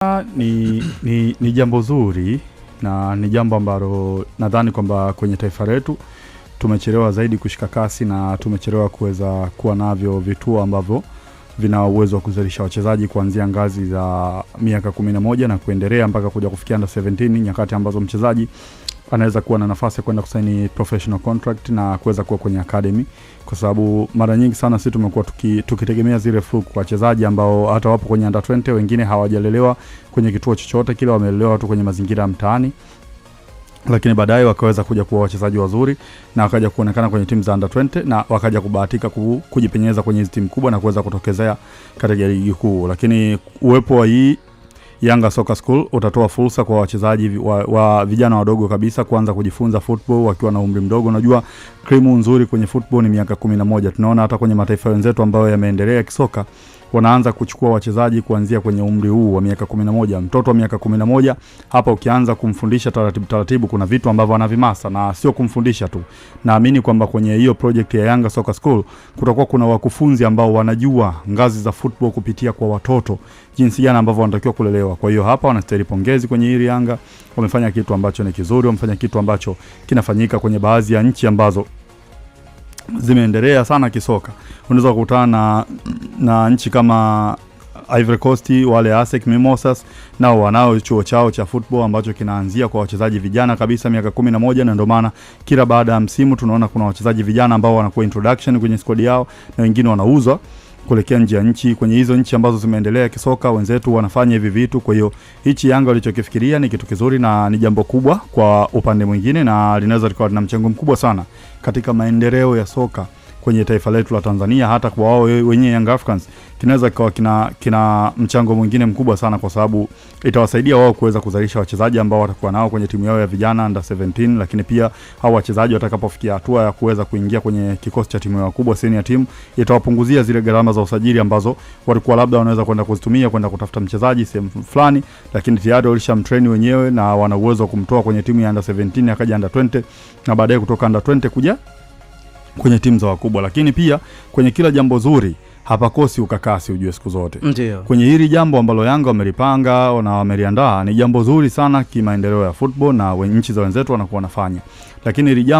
Ni jambo zuri na ni jambo ambalo nadhani kwamba kwenye taifa letu tumechelewa zaidi kushika kasi na tumechelewa kuweza kuwa navyo vituo ambavyo vina uwezo wa kuzalisha wachezaji kuanzia ngazi za miaka 11 na kuendelea mpaka kuja kufikia under 17, nyakati ambazo mchezaji anaweza kuwa na nafasi ya kwenda kusaini professional contract na kuweza kuwa kwenye academy, kwa sababu mara nyingi sana sisi tumekuwa tukitegemea zile fluke kwa wachezaji ambao hata wapo kwenye under 20, wengine hawajalelewa kwenye kituo chochote kile, wamelelewa tu kwenye mazingira ya mtaani, lakini baadaye wakaweza kuja kuwa wachezaji wazuri na wakaja kuonekana kwenye timu za under 20 na wakaja kubahatika kujipenyeza kwenye hizo timu kubwa na kuweza kutokezea katika ligi kuu. Lakini uwepo wa hii Yanga Soccer School utatoa fursa kwa wachezaji wa vijana wadogo kabisa kuanza kujifunza football wakiwa na umri mdogo. Unajua krimu nzuri kwenye football ni miaka 11. Tunaona hata kwenye mataifa wenzetu ambayo yameendelea kisoka wanaanza kuchukua wachezaji kuanzia kwenye umri huu wa miaka 11. Mtoto wa miaka 11 hapa ukianza kumfundisha taratibu kuna vitu ambavyo anavimasa, na sio kumfundisha tu. Naamini kwamba kwenye hiyo project ya Yanga Soccer School kutakuwa kuna wakufunzi ambao wanajua ngazi za football kupitia kwa watoto, jinsi gani ambavyo wanatakiwa kulelewa. Kwa hiyo hapa wanastahili pongezi kwenye hili Yanga. Wamefanya kitu ambacho ni kizuri, wamefanya kitu ambacho kinafanyika kwenye baadhi ya nchi ambazo zimeendelea sana kisoka. Unaweza kukutana na nchi kama Ivory Coast, wale ASEC Mimosas, nao wanao chuo chao cha football ambacho kinaanzia kwa wachezaji vijana kabisa miaka 11, na ndio maana kila baada ya msimu tunaona kuna wachezaji vijana ambao wanakuwa introduction kwenye squad yao na wengine wanauzwa kuelekea nje ya nchi. Kwenye hizo nchi ambazo zimeendelea kisoka wenzetu wanafanya hivi vitu. Kwa hiyo hichi Yanga walichokifikiria ni kitu kizuri na ni jambo kubwa kwa upande mwingine, na linaweza likawa na mchango mkubwa sana katika maendeleo ya soka kwenye taifa letu la Tanzania. Hata kwa wao wenyewe Young Africans kinaweza kuwa kina mchango mwingine mkubwa sana, kwa sababu itawasaidia wao kuweza kuzalisha wachezaji ambao watakuwa nao kwenye timu yao ya vijana under 17, lakini pia hao wachezaji watakapofikia hatua ya kuweza kuingia kwenye kikosi cha timu yao kubwa senior team, itawapunguzia zile gharama za usajili ambazo walikuwa labda wanaweza kwenda kuzitumia kwenda kutafuta mchezaji sehemu fulani, lakini tayari walishamtrain wenyewe na wana uwezo wa kumtoa kwenye timu ya under 17 akaja under 20 na baadaye kutoka under 20 kuja kwenye timu za wakubwa. Lakini pia kwenye kila jambo zuri hapakosi ukakasi, ujue siku zote. Ndiyo. Kwenye hili jambo ambalo Yanga wamelipanga na wameliandaa ni jambo zuri sana kimaendeleo ya football na nchi za wenzetu wanakuwa wanafanya. Lakini hili jambo